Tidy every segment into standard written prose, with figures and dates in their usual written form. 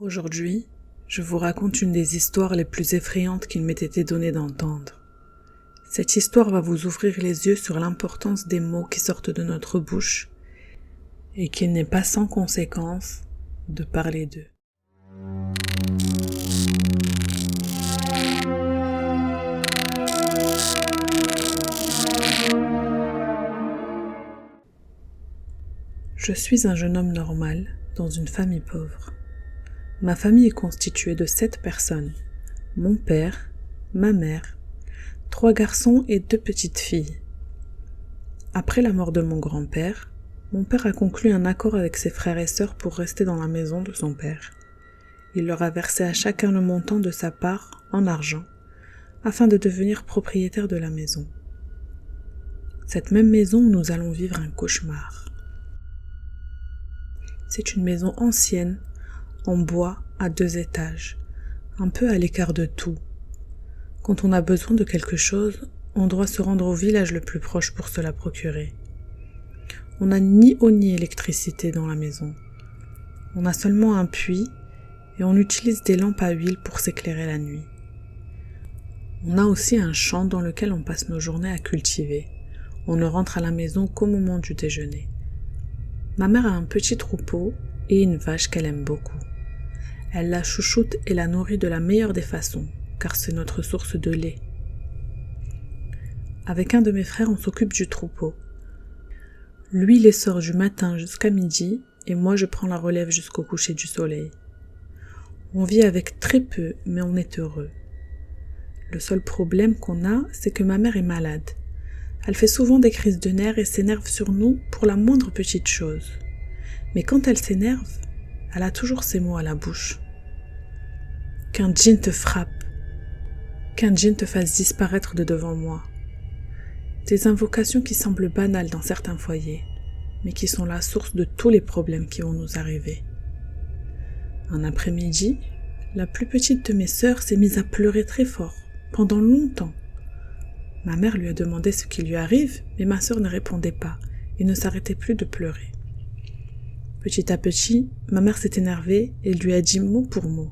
Aujourd'hui, je vous raconte une des histoires les plus effrayantes qu'il m'ait été donné d'entendre. Cette histoire va vous ouvrir les yeux sur l'importance des mots qui sortent de notre bouche et qu'il n'est pas sans conséquence de parler d'eux. Je suis un jeune homme normal dans une famille pauvre. Ma famille est constituée de 7 personnes. Mon père, ma mère, 3 garçons et 2 petites filles. Après la mort de mon grand-père, mon père a conclu un accord avec ses frères et sœurs pour rester dans la maison de son père. Il leur a versé à chacun le montant de sa part en argent, afin de devenir propriétaire de la maison. Cette même maison où nous allons vivre un cauchemar. C'est une maison ancienne, en bois, à 2 étages, un peu à l'écart de tout. Quand on a besoin de quelque chose, on doit se rendre au village le plus proche pour se la procurer. On n'a ni eau ni électricité dans la maison. On a seulement un puits et on utilise des lampes à huile pour s'éclairer la nuit. On a aussi un champ dans lequel on passe nos journées à cultiver. On ne rentre à la maison qu'au moment du déjeuner. Ma mère a un petit troupeau et une vache qu'elle aime beaucoup. Elle la chouchoute et la nourrit de la meilleure des façons, car c'est notre source de lait. Avec un de mes frères, on s'occupe du troupeau. Lui les sort du matin jusqu'à midi, et moi je prends la relève jusqu'au coucher du soleil. On vit avec très peu, mais on est heureux. Le seul problème qu'on a, c'est que ma mère est malade. Elle fait souvent des crises de nerfs et s'énerve sur nous pour la moindre petite chose. Mais quand elle s'énerve, elle a toujours ces mots à la bouche. Qu'un djinn te frappe, qu'un djinn te fasse disparaître de devant moi. Des invocations qui semblent banales dans certains foyers, mais qui sont la source de tous les problèmes qui vont nous arriver. Un après-midi, la plus petite de mes sœurs s'est mise à pleurer très fort, pendant longtemps. Ma mère lui a demandé ce qui lui arrive, mais ma sœur ne répondait pas et ne s'arrêtait plus de pleurer. Petit à petit, ma mère s'est énervée et lui a dit mot pour mot.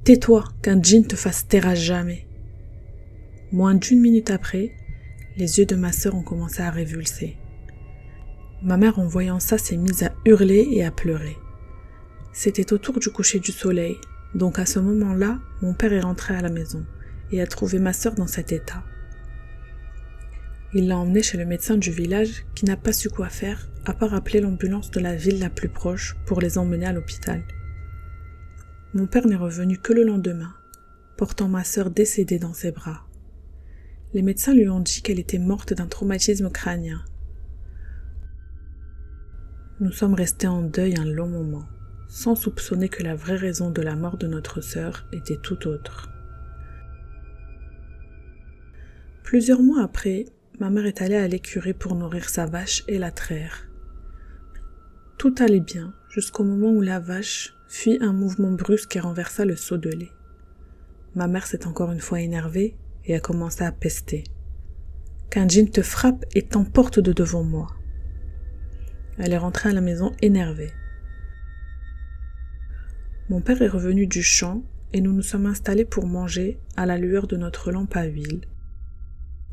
« Tais-toi, qu'un djinn te fasse taire à jamais !» Moins d'1 minute après, les yeux de ma sœur ont commencé à révulser. Ma mère, en voyant ça, s'est mise à hurler et à pleurer. C'était autour du coucher du soleil, donc à ce moment-là, mon père est rentré à la maison et a trouvé ma sœur dans cet état. Il l'a emmenée chez le médecin du village qui n'a pas su quoi faire à part appeler l'ambulance de la ville la plus proche pour les emmener à l'hôpital. Mon père n'est revenu que le lendemain, portant ma sœur décédée dans ses bras. Les médecins lui ont dit qu'elle était morte d'un traumatisme crânien. Nous sommes restés en deuil un long moment, sans soupçonner que la vraie raison de la mort de notre sœur était tout autre. Plusieurs mois après, ma mère est allée à l'écurie pour nourrir sa vache et la traire. Tout allait bien, jusqu'au moment où la vache fit un mouvement brusque et renversa le seau de lait. Ma mère s'est encore une fois énervée et a commencé à pester. « Qu'un djinn te frappe et t'emporte de devant moi !» Elle est rentrée à la maison énervée. Mon père est revenu du champ et nous nous sommes installés pour manger à la lueur de notre lampe à huile.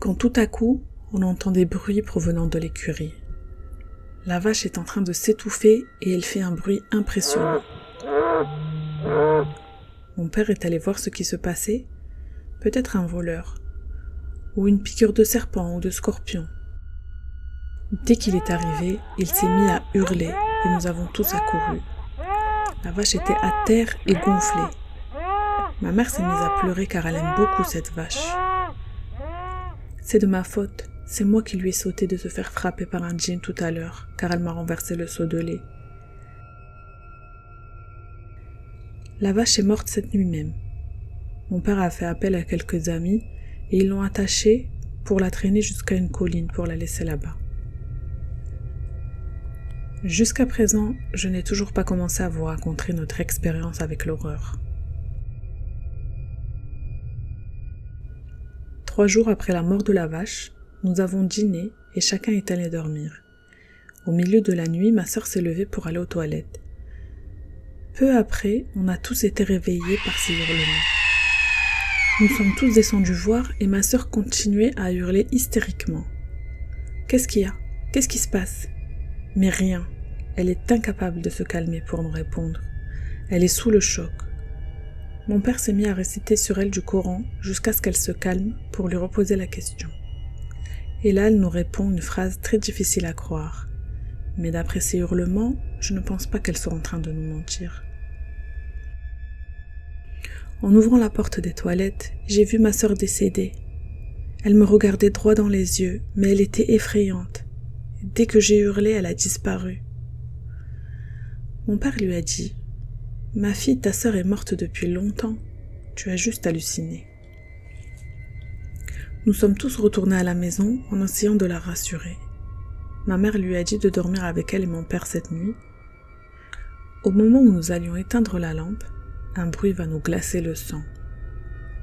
Quand tout à coup, on entend des bruits provenant de l'écurie. La vache est en train de s'étouffer et elle fait un bruit impressionnant. Mon père est allé voir ce qui se passait, peut-être un voleur, ou une piqûre de serpent ou de scorpion. Dès qu'il est arrivé, il s'est mis à hurler et nous avons tous accouru. La vache était à terre et gonflée. Ma mère s'est mise à pleurer car elle aime beaucoup cette vache. C'est de ma faute, c'est moi qui lui ai sauté de se faire frapper par un djinn tout à l'heure, car elle m'a renversé le seau de lait. La vache est morte cette nuit même. Mon père a fait appel à quelques amis et ils l'ont attachée pour la traîner jusqu'à une colline pour la laisser là-bas. Jusqu'à présent, je n'ai toujours pas commencé à vous raconter notre expérience avec l'horreur. 3 jours après la mort de la vache, nous avons dîné et chacun est allé dormir. Au milieu de la nuit, ma sœur s'est levée pour aller aux toilettes. Peu après, on a tous été réveillés par ces hurlements. Nous sommes tous descendus voir et ma sœur continuait à hurler hystériquement. « Qu'est-ce qu'il y a ? Qu'est-ce qui se passe ?» Mais rien. Elle est incapable de se calmer pour nous répondre. Elle est sous le choc. Mon père s'est mis à réciter sur elle du Coran jusqu'à ce qu'elle se calme pour lui reposer la question. Et là, elle nous répond une phrase très difficile à croire. Mais d'après ses hurlements, je ne pense pas qu'elle soit en train de nous mentir. En ouvrant la porte des toilettes, j'ai vu ma sœur décédée. Elle me regardait droit dans les yeux, mais elle était effrayante. Dès que j'ai hurlé, elle a disparu. Mon père lui a dit « Ma fille, ta sœur est morte depuis longtemps. Tu as juste halluciné. » Nous sommes tous retournés à la maison en essayant de la rassurer. Ma mère lui a dit de dormir avec elle et mon père cette nuit. Au moment où nous allions éteindre la lampe, un bruit va nous glacer le sang.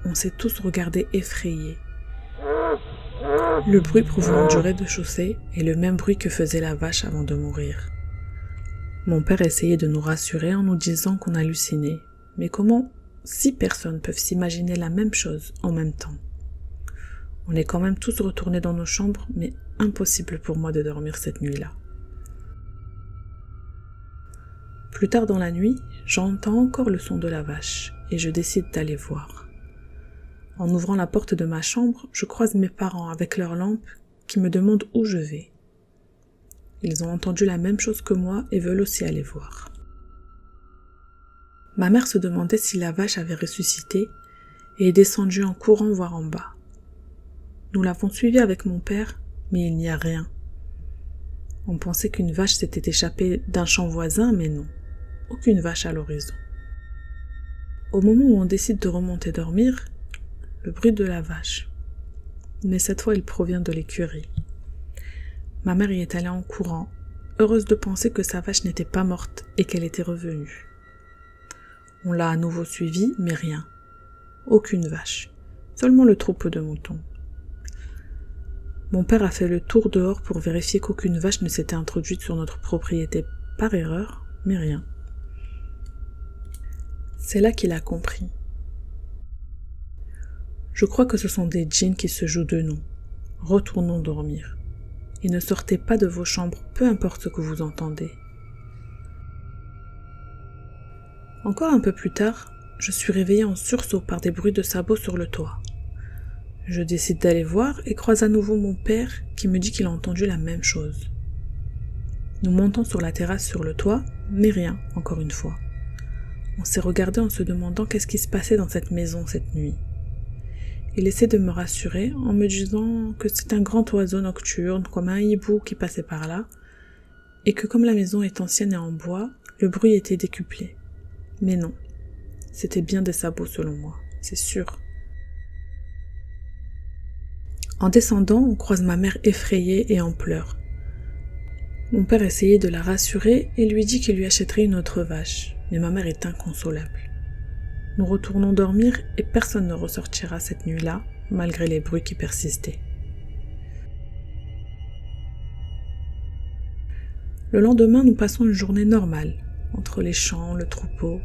On s'est tous regardés effrayés. Le bruit provenant du rez-de-chaussée est le même bruit que faisait la vache avant de mourir. Mon père essayait de nous rassurer en nous disant qu'on hallucinait. Mais comment 6 personnes peuvent s'imaginer la même chose en même temps ? On est quand même tous retournés dans nos chambres, mais impossible pour moi de dormir cette nuit-là. Plus tard dans la nuit, j'entends encore le son de la vache et je décide d'aller voir. En ouvrant la porte de ma chambre, je croise mes parents avec leur lampe qui me demandent où je vais. Ils ont entendu la même chose que moi et veulent aussi aller voir. Ma mère se demandait si la vache avait ressuscité et est descendue en courant voir en bas. Nous l'avons suivie avec mon père, mais il n'y a rien. On pensait qu'une vache s'était échappée d'un champ voisin, mais non. Aucune vache à l'horizon. Au moment où on décide de remonter dormir, le bruit de la vache. Mais cette fois, il provient de l'écurie. Ma mère y est allée en courant, heureuse de penser que sa vache n'était pas morte et qu'elle était revenue. On l'a à nouveau suivie, mais rien. Aucune vache, seulement le troupeau de moutons. Mon père a fait le tour dehors pour vérifier qu'aucune vache ne s'était introduite sur notre propriété par erreur, mais rien. C'est là qu'il a compris. Je crois que ce sont des djinns qui se jouent de nous. Retournons dormir. Et ne sortez pas de vos chambres, peu importe ce que vous entendez. Encore un peu plus tard, je suis réveillée en sursaut par des bruits de sabots sur le toit. Je décide d'aller voir et croise à nouveau mon père qui me dit qu'il a entendu la même chose. Nous montons sur la terrasse sur le toit, mais rien, encore une fois. On s'est regardé en se demandant qu'est-ce qui se passait dans cette maison cette nuit. Il essaie de me rassurer en me disant que c'est un grand oiseau nocturne, comme un hibou qui passait par là, et que comme la maison est ancienne et en bois, le bruit était décuplé. Mais non, c'était bien des sabots selon moi, c'est sûr. En descendant, on croise ma mère effrayée et en pleurs. Mon père essayait de la rassurer et lui dit qu'il lui achèterait une autre vache, mais ma mère est inconsolable. Nous retournons dormir et personne ne ressortira cette nuit-là, malgré les bruits qui persistaient. Le lendemain, nous passons une journée normale, entre les champs, le troupeau.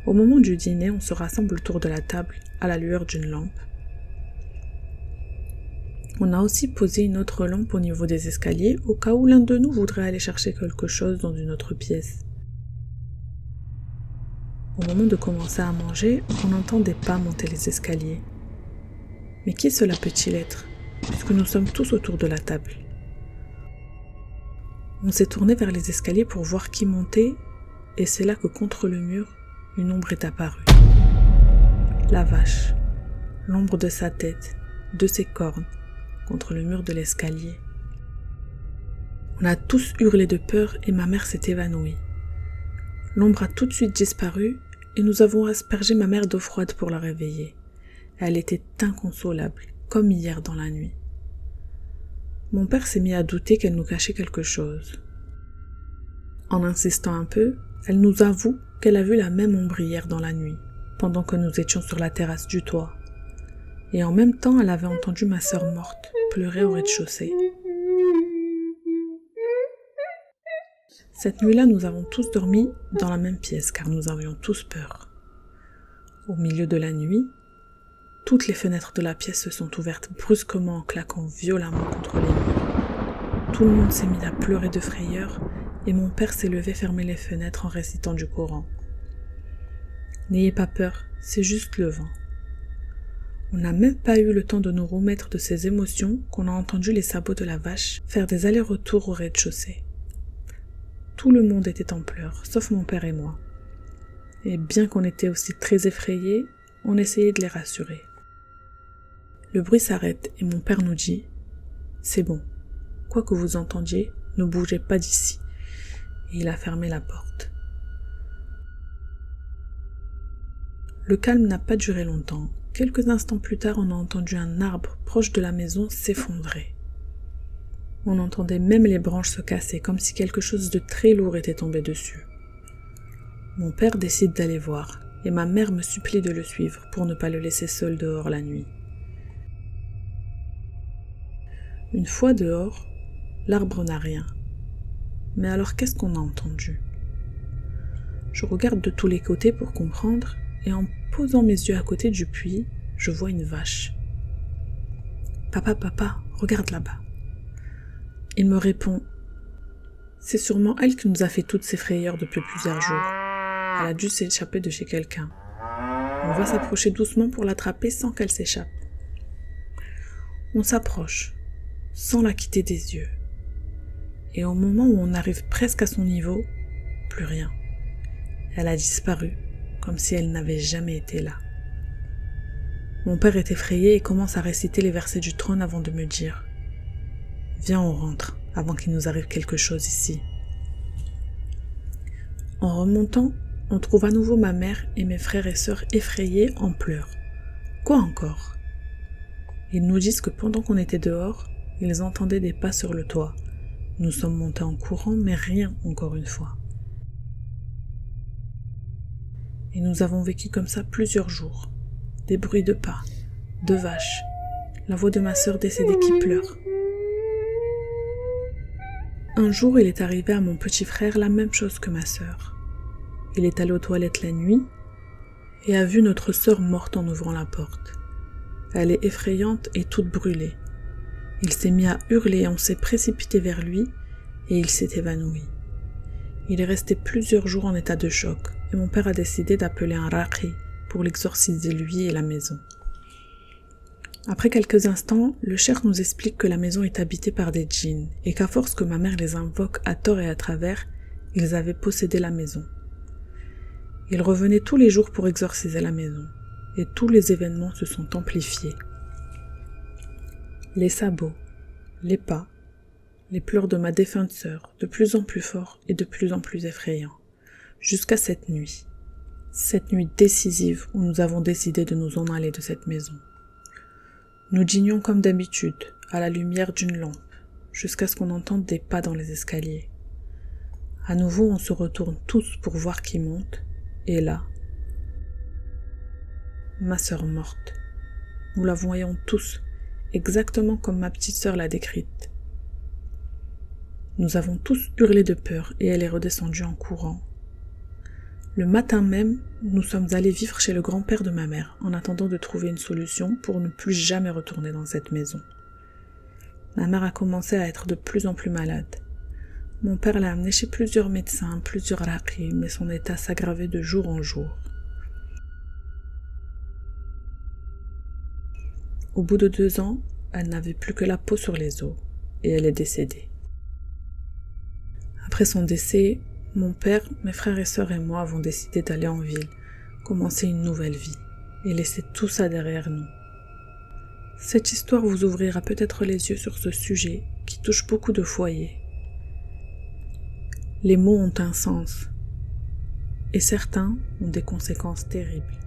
Au moment du dîner, on se rassemble autour de la table, à la lueur d'une lampe. On a aussi posé une autre lampe au niveau des escaliers, au cas où l'un de nous voudrait aller chercher quelque chose dans une autre pièce. Au moment de commencer à manger, on entend des pas monter les escaliers. Mais qui cela peut-il être, puisque nous sommes tous autour de la table? On s'est tourné vers les escaliers pour voir qui montait, et c'est là que contre le mur, une ombre est apparue. La vache, l'ombre de sa tête, de ses cornes, contre le mur de l'escalier. On a tous hurlé de peur et ma mère s'est évanouie. L'ombre a tout de suite disparu et nous avons aspergé ma mère d'eau froide pour la réveiller. Elle était inconsolable, comme hier dans la nuit. Mon père s'est mis à douter qu'elle nous cachait quelque chose. En insistant un peu, elle nous avoue qu'elle a vu la même ombre hier dans la nuit, pendant que nous étions sur la terrasse du toit. Et en même temps, elle avait entendu ma sœur morte pleurer au rez-de-chaussée. Cette nuit-là, nous avons tous dormi dans la même pièce car nous avions tous peur. Au milieu de la nuit, toutes les fenêtres de la pièce se sont ouvertes brusquement en claquant violemment contre les murs. Tout le monde s'est mis à pleurer de frayeur et mon père s'est levé fermer les fenêtres en récitant du Coran. N'ayez pas peur, c'est juste le vent. On n'a même pas eu le temps de nous remettre de ces émotions qu'on a entendu les sabots de la vache faire des allers-retours au rez-de-chaussée. Tout le monde était en pleurs, sauf mon père et moi. Et bien qu'on était aussi très effrayés, on essayait de les rassurer. Le bruit s'arrête et mon père nous dit « C'est bon, quoi que vous entendiez, ne bougez pas d'ici. » Et il a fermé la porte. Le calme n'a pas duré longtemps. Quelques instants plus tard, on a entendu un arbre proche de la maison s'effondrer. On entendait même les branches se casser, comme si quelque chose de très lourd était tombé dessus. Mon père décide d'aller voir, et ma mère me supplie de le suivre pour ne pas le laisser seul dehors la nuit. Une fois dehors, l'arbre n'a rien. Mais alors qu'est-ce qu'on a entendu? Je regarde de tous les côtés pour comprendre, et en posant mes yeux à côté du puits, je vois une vache. « Papa, regarde là-bas. » Il me répond « C'est sûrement elle qui nous a fait toutes ces frayeurs depuis plusieurs jours. Elle a dû s'échapper de chez quelqu'un. On va s'approcher doucement pour l'attraper sans qu'elle s'échappe. » On s'approche, sans la quitter des yeux. Et au moment où on arrive presque à son niveau, plus rien. Elle a disparu, comme si elle n'avait jamais été là. Mon père est effrayé et commence à réciter les versets du trône avant de me dire « Viens, on rentre, avant qu'il nous arrive quelque chose ici. » En remontant, on trouve à nouveau ma mère et mes frères et sœurs effrayés en pleurs. Quoi encore? Ils nous disent que pendant qu'on était dehors, ils entendaient des pas sur le toit. Nous sommes montés en courant, mais rien encore une fois. Et nous avons vécu comme ça plusieurs jours. Des bruits de pas, de vaches, la voix de ma sœur décédée qui pleure. Un jour, il est arrivé à mon petit frère la même chose que ma sœur. Il est allé aux toilettes la nuit et a vu notre sœur morte en ouvrant la porte. Elle est effrayante et toute brûlée. Il s'est mis à hurler et on s'est précipité vers lui et il s'est évanoui. Il est resté plusieurs jours en état de choc et mon père a décidé d'appeler un raqi pour l'exorciser lui et la maison. Après quelques instants, le cheikh nous explique que la maison est habitée par des djinns et qu'à force que ma mère les invoque à tort et à travers, ils avaient possédé la maison. Ils revenaient tous les jours pour exorciser la maison et tous les événements se sont amplifiés. Les sabots, les pas, les pleurs de ma défunte sœur, de plus en plus forts et de plus en plus effrayants, jusqu'à cette nuit décisive où nous avons décidé de nous en aller de cette maison. Nous dînions comme d'habitude, à la lumière d'une lampe, jusqu'à ce qu'on entende des pas dans les escaliers. À nouveau, on se retourne tous pour voir qui monte, et là, ma sœur morte. Nous la voyons tous, exactement comme ma petite sœur l'a décrite. Nous avons tous hurlé de peur et elle est redescendue en courant. Le matin même, nous sommes allés vivre chez le grand-père de ma mère en attendant de trouver une solution pour ne plus jamais retourner dans cette maison. Ma mère a commencé à être de plus en plus malade. Mon père l'a amenée chez plusieurs médecins, plusieurs raqis, mais son état s'aggravait de jour en jour. Au bout de 2 ans, elle n'avait plus que la peau sur les os et elle est décédée. Après son décès, mon père, mes frères et sœurs et moi avons décidé d'aller en ville, commencer une nouvelle vie et laisser tout ça derrière nous. Cette histoire vous ouvrira peut-être les yeux sur ce sujet qui touche beaucoup de foyers. Les mots ont un sens et certains ont des conséquences terribles.